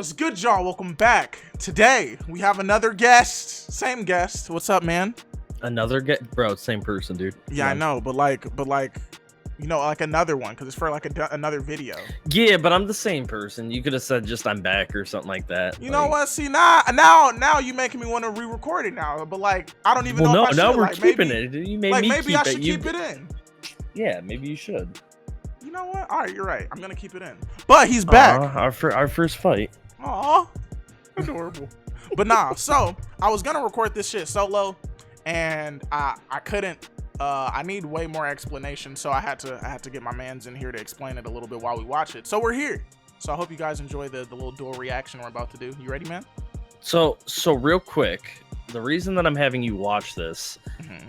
What's good, y'all? Welcome back. Today we have another guest. Same guest. What's up, man? Another bro, same person, dude. Yeah, I know, but like, you know, like another one, because it's for like another video. Yeah, but I'm the same person. You could have said just I'm back or something like that. You know what? See, now you making me want to re-record it now. But like, I don't even know if I should. No, we're like, keeping maybe, it. You made like, me maybe keep I it. should keep it in. Yeah, maybe you should. You know what? All right, you're right. I'm gonna keep it in. But he's back. Our first fight. Aw, adorable. But nah, so I was gonna record this shit solo, and I couldn't. I need way more explanation, so I had to get my mans in here to explain it a little bit while we watch it. So we're here. So I hope you guys enjoy the little dual reaction we're about to do. You ready, man? So real quick, the reason that I'm having you watch this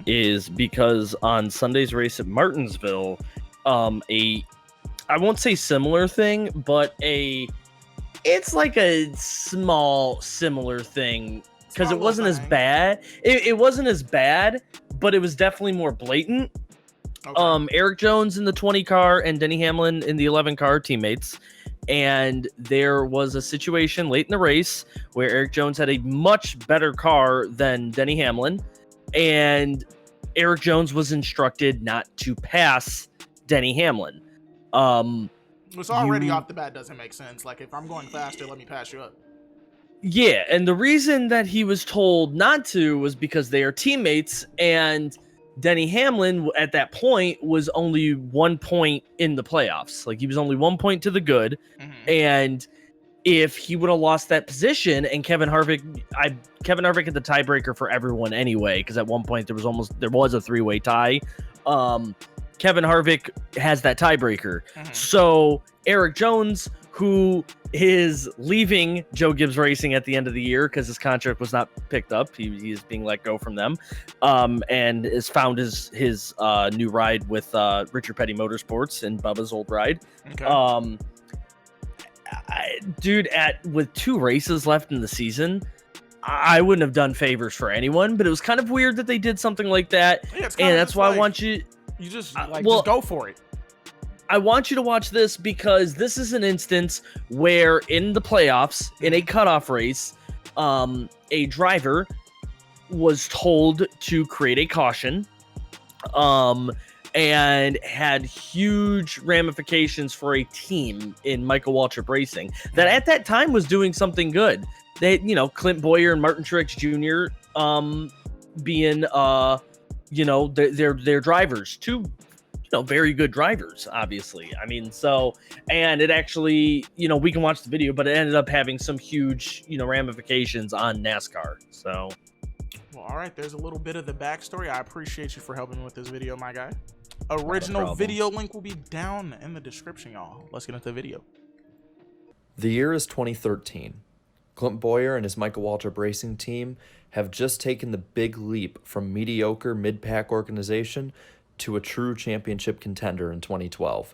is because on Sunday's race at Martinsville, I won't say similar thing, but it's like a small similar thing, because it wasn't as bad. It wasn't as bad, but it was definitely more blatant. Okay. Eric Jones in the 20 car and Denny Hamlin in the 11 car teammates. And there was a situation late in the race where Eric Jones had a much better car than Denny Hamlin, and Eric Jones was instructed not to pass Denny Hamlin. Which already off the bat doesn't make sense. Like, if I'm going faster, let me pass you up. Yeah, and the reason that he was told not to was because they are teammates, and Denny Hamlin at that point was only 1 point in the playoffs. Like, he was only 1 point to the good, and if he would have lost that position, and Kevin Harvick had the tiebreaker for everyone anyway, because at one point there was a three-way tie. Kevin Harvick has that tiebreaker. So Eric Jones, who is leaving Joe Gibbs Racing at the end of the year because his contract was not picked up, he is being let go from them, and has found his new ride with Richard Petty Motorsports and Bubba's old ride. Okay. With 2 races left in the season, I wouldn't have done favors for anyone, but it was kind of weird that they did something like that. Yeah, and that's why I want you. You just just go for it. I want you to watch this because this is an instance where in the playoffs, in a cutoff race, a driver was told to create a caution, and had huge ramifications for a team in Michael Waltrip Racing that at that time was doing something good. They, Clint Boyer and Martin Truex Jr. Being they're drivers, 2 very good drivers, obviously. I mean, and it actually, we can watch the video, but it ended up having some huge, ramifications on NASCAR. So, well, all right, there's a little bit of the backstory. I appreciate you for helping me with this video, my guy. Original video link will be down in the description, y'all. Let's get into the video. The year is 2013. Clint Boyer and his Michael Waltrip Racing team have just taken the big leap from mediocre mid-pack organization to a true championship contender in 2012.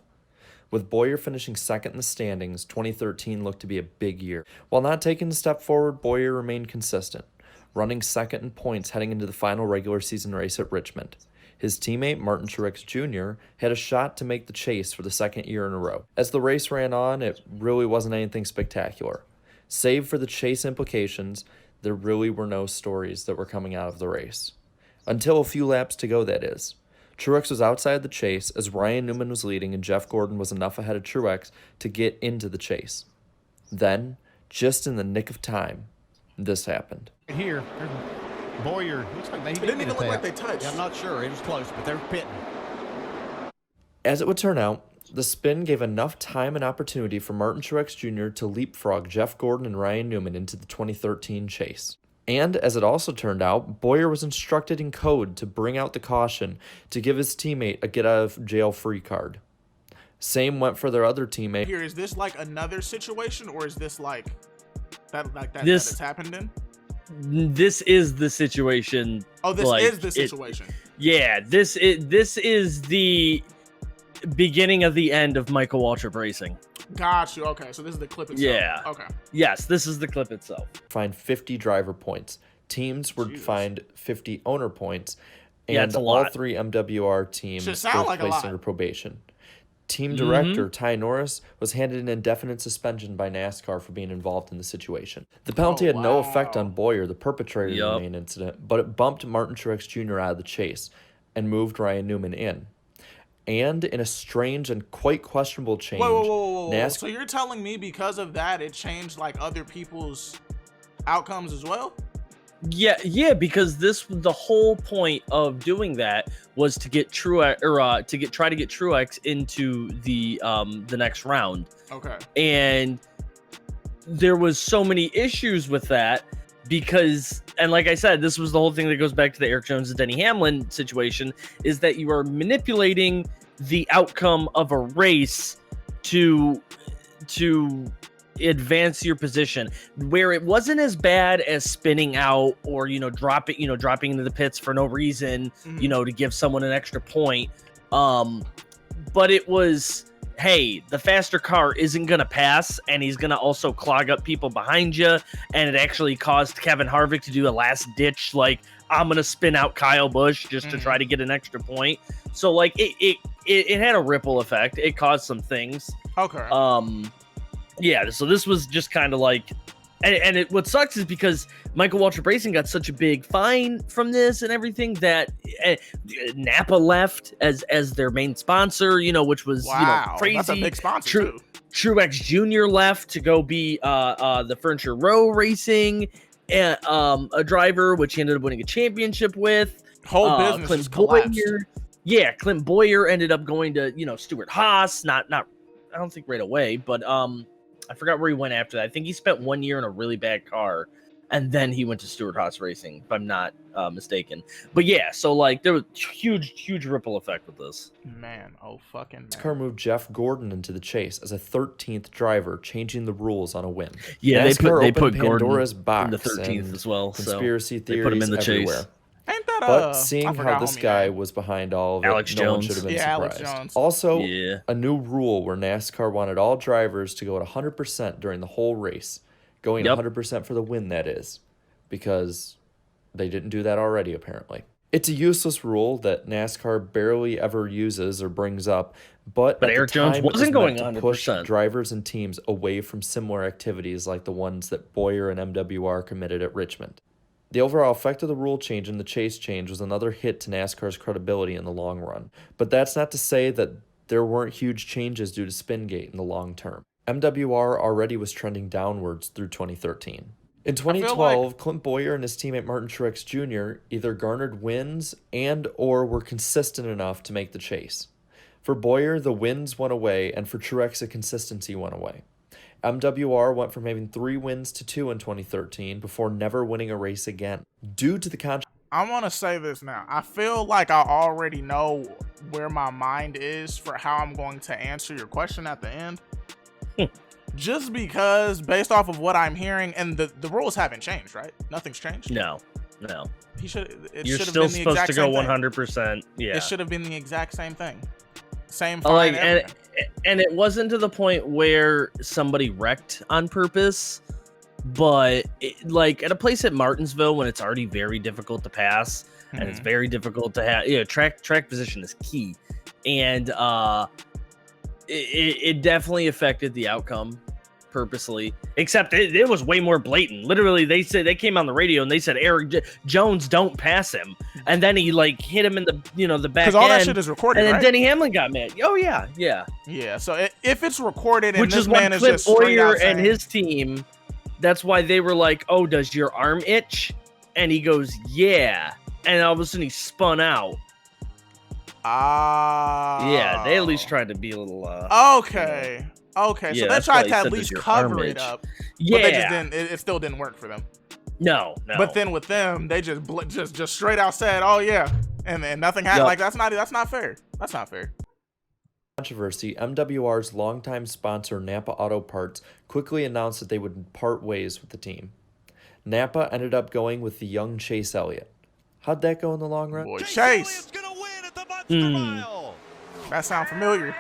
With Boyer finishing second in the standings, 2013 looked to be a big year. While not taking a step forward, Boyer remained consistent, running second in points heading into the final regular season race at Richmond. His teammate, Martin Truex Jr., had a shot to make the chase for the second year in a row. As the race ran on, it really wasn't anything spectacular. Save for the chase implications, there really were no stories that were coming out of the race. Until a few laps to go, that is. Truex was outside the chase as Ryan Newman was leading and Jeff Gordon was enough ahead of Truex to get into the chase. Then, just in the nick of time, this happened. Here, Boyer, looks like they didn't even look like they touched. Yeah, I'm not sure. It was close, but they're pitting. As it would turn out, the spin gave enough time and opportunity for Martin Truex Jr. to leapfrog Jeff Gordon and Ryan Newman into the 2013 chase. And as it also turned out, Boyer was instructed in code to bring out the caution to give his teammate a get-out-of-jail-free card. Same went for their other teammate. Here, is this like another situation, or is this like that it's happened in? This is the situation. Oh, this is the situation. This is the beginning of the end of Michael Waltrip Racing. Got you. Okay, so this is the clip itself. Yeah. Okay. Yes, this is the clip itself. Find 50 driver points. Teams would find 50 owner points. And it's a all lot. 3 MWR teams both like placed under probation. Team director Ty Norris was handed an indefinite suspension by NASCAR for being involved in the situation. The penalty had no effect on Boyer, the perpetrator of the main incident, but it bumped Martin Truex Jr. out of the chase and moved Ryan Newman in. And in a strange and quite questionable change, whoa. So you're telling me because of that, it changed like other people's outcomes as well? Yeah, because the whole point of doing that was to get Truex try to get Truex into the next round. Okay. And there was so many issues with that because, and like I said, this was the whole thing that goes back to the Erik Jones and Denny Hamlin situation, is that you are manipulating the outcome of a race to advance your position, where it wasn't as bad as spinning out or dropping into the pits for no reason, to give someone an extra point. But it was, hey, the faster car isn't gonna pass, and he's gonna also clog up people behind you, and it actually caused Kevin Harvick to do a last ditch, like, I'm gonna spin out Kyle Busch just to try to get an extra point. So like it had a ripple effect. It caused some things. Okay. Yeah, so this was just kind of like, and what sucks is because Michael Waltrip Racing got such a big fine from this and everything that Napa left as their main sponsor, which was crazy. That's a big sponsor too. Truex Jr. left to go be the Furniture Row Racing a driver, which he ended up winning a championship with. Whole business Clint just collapsed. Boyer, Clint Boyer ended up going to Stewart Haas. Not I don't think right away, but I forgot where he went after that. I think he spent 1 year in a really bad car, and then he went to Stewart Haas Racing, if I'm not mistaken. But yeah, so like there was huge ripple effect with this. Man, fucking man. NASCAR moved Jeff Gordon into the chase as a 13th driver, changing the rules on a whim. Yeah, NASCAR they put Pandora's Gordon box in the 13th as well. Conspiracy so theories they put him in the everywhere. chase. Ain't that But seeing how this guy was behind all of it, Alex no one Jones. should have been Alex surprised. Jones. Also, a new rule where NASCAR wanted all drivers to go at 100% during the whole race, going 100% for the win, that is, because they didn't do that already, apparently. It's a useless rule that NASCAR barely ever uses or brings up, but at Erik the time, Jones wasn't going to push 100%. drivers and teams away from similar activities like the ones that Boyer and MWR committed at Richmond. The overall effect of the rule change and the chase change was another hit to NASCAR's credibility in the long run. But that's not to say that there weren't huge changes due to Spingate in the long term. MWR already was trending downwards through 2013. In 2012, Clint Boyer and his teammate Martin Truex Jr. either garnered wins and or were consistent enough to make the chase. For Boyer, the wins went away, and for Truex, the consistency went away. MWR went from having 3 wins to 2 in 2013 before never winning a race again. Due to the I want to say this now. I feel like I already know where my mind is for how I'm going to answer your question at the end. Just because, based off of what I'm hearing, and the rules haven't changed, right? Nothing's changed? No. You're still supposed to go 100%. Yeah. It should have been the exact same thing. Same Like, fine. and it wasn't to the point where somebody wrecked on purpose, but like at a place at Martinsville when it's already very difficult to pass and it's very difficult to have, track position is key, and it definitely affected the outcome purposely, except it was way more blatant. Literally, they said, they came on the radio and they said, Erik Jones, don't pass him, and then he like hit him in the the back end, because all that shit is recorded, and then right? Denny Hamlin got mad. Oh yeah. So if it's recorded, and which this is why man is Clint just straight Boyer out saying, and his team, that's why they were like, oh, does your arm itch? And he goes, yeah, and all of a sudden he spun out. Yeah, they at least tried to be a little okay. So Yeah, they that's tried why to he at said, least "Does your cover arm it itch?" up. Yeah, But they just didn't. It still didn't work for them. no. But then with them, they just straight out said, "Oh yeah," and then nothing happened. Yep. Like that's not fair. That's not fair. controversy, MWR's longtime sponsor Napa Auto Parts quickly announced that they would part ways with the team. Napa ended up going with the young Chase Elliott. How'd that go in the long run? Boy, Chase. Gonna win at the Monster Mile. That sound familiar.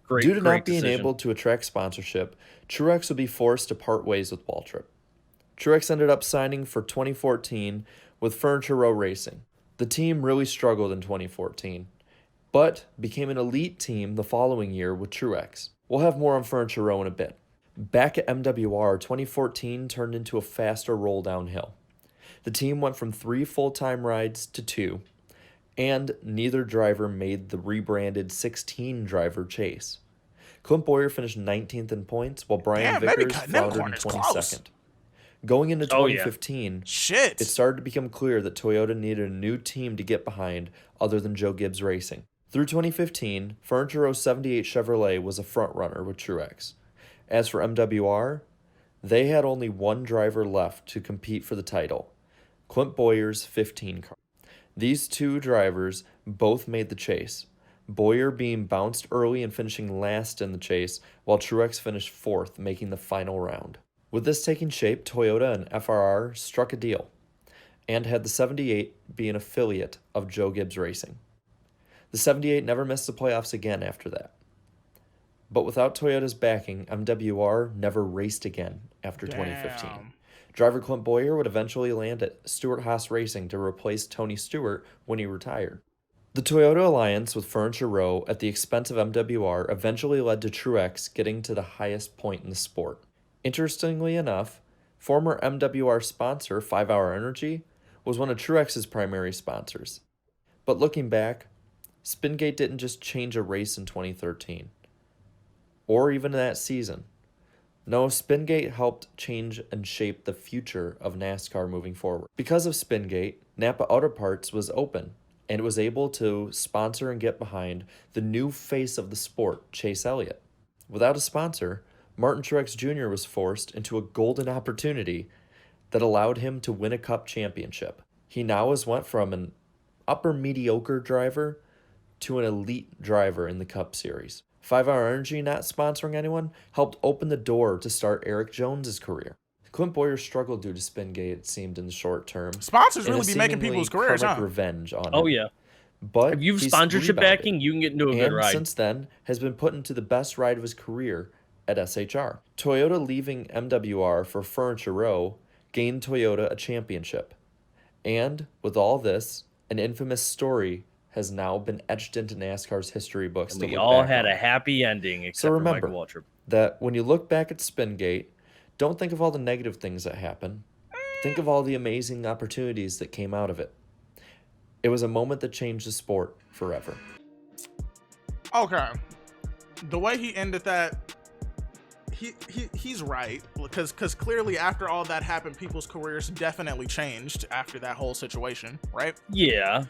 Due to not being decision. able to attract sponsorship, Truex would be forced to part ways with Waltrip. Truex ended up signing for 2014 with Furniture Row Racing. The team really struggled in 2014, but became an elite team the following year with Truex. We'll have more on Furniture Row in a bit. Back at MWR, 2014 turned into a faster roll downhill. The team went from 3 full-time rides to 2, and neither driver made the rebranded 16-driver chase. Clint Bowyer finished 19th in points, while Brian Vickers floundered in 22nd. Going into 2015, it started to become clear that Toyota needed a new team to get behind other than Joe Gibbs Racing. Through 2015, Furniture Row 78 Chevrolet was a front-runner with Truex. As for MWR, they had only one driver left to compete for the title, Clint Bowyer's 15 car. These two drivers both made the chase, Bowyer being bounced early and finishing last in the chase, while Truex finished 4th, making the final round. With this taking shape, Toyota and FRR struck a deal, and had the 78 be an affiliate of Joe Gibbs Racing. The 78 never missed the playoffs again after that. But without Toyota's backing, MWR never raced again after 2015. Driver Clint Bowyer would eventually land at Stewart-Haas Racing to replace Tony Stewart when he retired. The Toyota alliance with Furniture Row at the expense of MWR eventually led to Truex getting to the highest point in the sport. Interestingly enough, former MWR sponsor 5 Hour Energy was one of Truex's primary sponsors. But looking back, Spingate didn't just change a race in 2013, or even that season. No, Spingate helped change and shape the future of NASCAR moving forward. Because of Spingate, Napa Auto Parts was open, and it was able to sponsor and get behind the new face of the sport, Chase Elliott. Without a sponsor, Martin Truex Jr. was forced into a golden opportunity that allowed him to win a Cup championship. He now has went from an upper mediocre driver to an elite driver in the Cup Series. 5 Hour Energy not sponsoring anyone helped open the door to start Eric Jones's career. Clint Bowyer struggled due to Spingate, it seemed, in the short term. Sponsors really be making people's careers, huh? Revenge on Oh, him. yeah. But if you've sponsorship backing, you can get into a good ride. Since then, has been put into the best ride of his career at SHR. Toyota leaving MWR for Furniture Row gained Toyota a championship. And with all this, an infamous story has now been etched into NASCAR's history books. And we all had a happy ending, except for Michael Waltrip. That when you look back at Spingate, don't think of all the negative things that happened. Think of all the amazing opportunities that came out of it. It was a moment that changed the sport forever. Okay. The way he ended that, he's right, because clearly after all that happened, people's careers definitely changed after that whole situation, right? Yeah.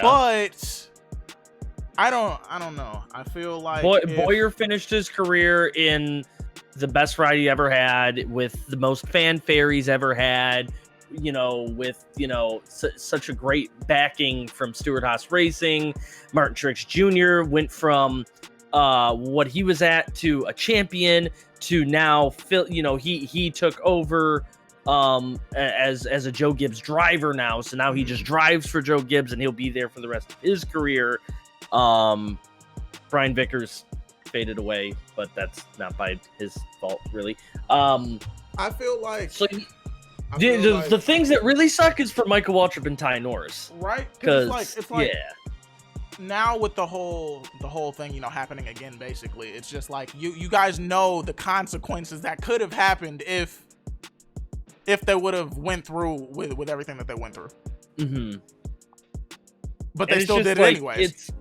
But I don't know. I feel like Bowyer finished his career in the best ride he ever had, with the most fanfare he's ever had, with such a great backing from Stewart-Haas Racing. Martin Truex Jr. went from what he was at to a champion to now he took over as a Joe Gibbs driver now. So now he just drives for Joe Gibbs, and he'll be there for the rest of his career. Brian Vickers faded away, but that's not by his fault, really. I feel like the things that really suck is for Michael Waltrip and Ty Norris, right? Because it's like yeah. Now with the whole thing, happening again, basically, it's just like you guys know the consequences that could have happened if they would have went through with everything that they went through. Mm-hmm. But they still did it anyways.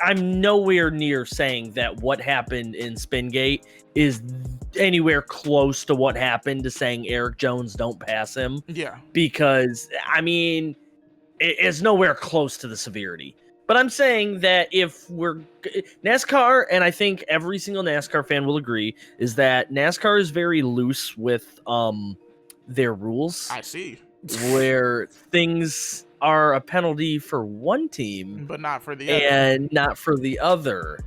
I'm nowhere near saying that what happened in Spingate is anywhere close to what happened to saying Eric Jones don't pass him. Yeah. Because, it's nowhere close to the severity. But I'm saying that if we're NASCAR, and I think every single NASCAR fan will agree, is that NASCAR is very loose with their rules. I see. Where things are a penalty for one team, but not for the other. And not for the other.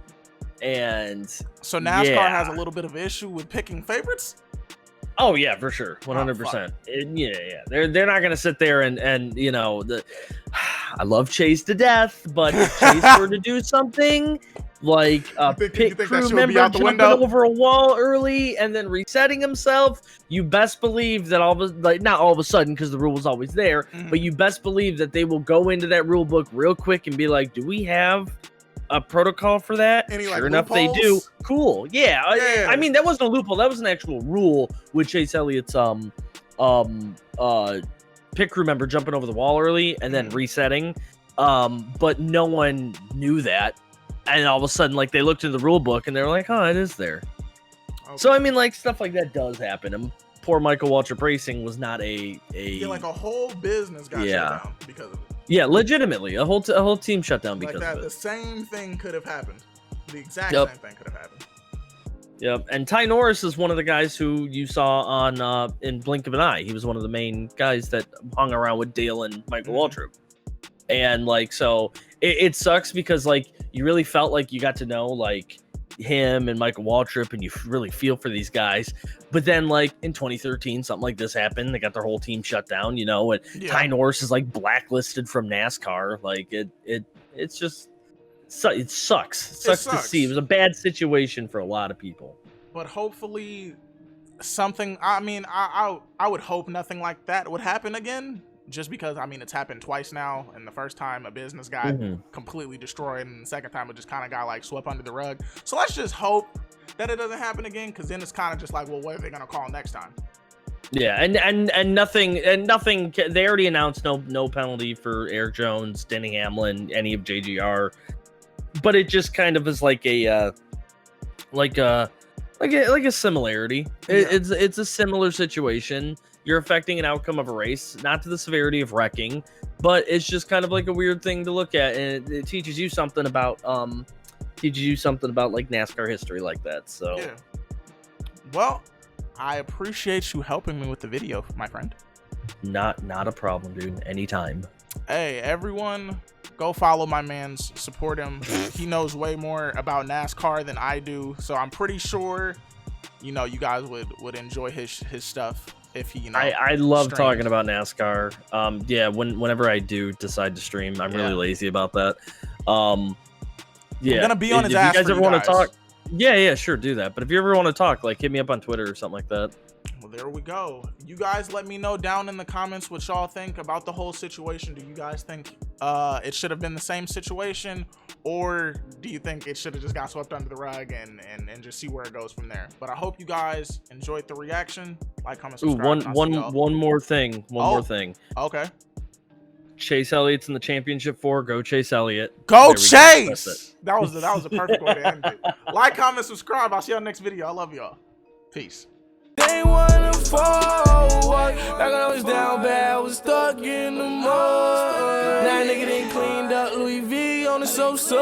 And so NASCAR has a little bit of issue with picking favorites. Oh yeah, for sure, 100%. Yeah. They're not gonna sit there and I love Chase to death, but if Chase were to do something, like a You pit think that crew shit would be member out the jumping window? over a wall early and then resetting himself, you best believe that not all of a sudden, because the rule was always there, but you best believe that they will go into that rule book real quick and be like, do we have a protocol for that? Any, sure like, enough, they do. loopholes? Cool. Yeah. I mean, that wasn't a loophole. That was an actual rule with Chase Elliott's pit crew member jumping over the wall early and then resetting. But no one knew that. And all of a sudden, like, they looked in the rule book and they were like, oh, it is there. Okay. So, I mean, like, stuff like that does happen. And poor Michael Waltrip Racing was not Yeah, like a whole business got shut down because of it. Yeah, legitimately. A whole team shut down because Like that, of the it. same thing could have happened. The exact Yep. same thing could have happened. Yep. And Ty Norris is one of the guys who you saw on in Blink of an Eye. He was one of the main guys that hung around with Dale and Michael Waltrip. And like, so it sucks because like you really felt like you got to know like him and Michael Waltrip and you really feel for these guys. But then like in 2013, something like this happened. They got their whole team shut down, you know, and Ty Norris is like blacklisted from NASCAR. Like it's just, it sucks. It sucks to see. It was a bad situation for a lot of people. But hopefully something, I mean, I would hope nothing like that would happen again. Just because, I mean, it's happened twice now. And the first time a business got completely destroyed. And the second time it just kind of got like swept under the rug. So let's just hope that it doesn't happen again. Because then it's kind of just like, well, what are they going to call next time? Yeah, and nothing. They already announced no penalty for Eric Jones, Denny Hamlin, any of JGR. But it just kind of is like a similarity. It's a similar situation. You're affecting an outcome of a race, not to the severity of wrecking, but it's just kind of like a weird thing to look at, and it teaches you something about like NASCAR history like that. So yeah. Well, I appreciate you helping me with the video, my friend. Not a problem, dude. Anytime. Hey, everyone, go follow my man's, support him. He knows way more about NASCAR than I do, so I'm pretty sure, you know, you guys would enjoy his stuff if he, you know. I love streamed. talking about NASCAR. Yeah, whenever I do decide to stream, I'm really lazy about that. Yeah, I'm gonna be on his ass. If you guys for ever you want to guys. talk, yeah, sure, do that. But if you ever want to talk, like, hit me up on Twitter or something like that. Well, there we go. You guys let me know down in the comments what y'all think about the whole situation. Do you guys think it should have been the same situation, or do you think it should have just got swept under the rug and just see where it goes from there? But I hope you guys enjoyed the reaction. Like, comment, subscribe. One more thing. One more thing. Okay. Chase Elliott's in the championship 4. Go Chase Elliott. Go Chase! That was a perfect way to end it. Like, comment, subscribe. I'll see y'all next video. I love y'all. Peace. They wanna forward, like I was down bad, was stuck in the mud. Now nigga done cleaned up Louis V on the so-so.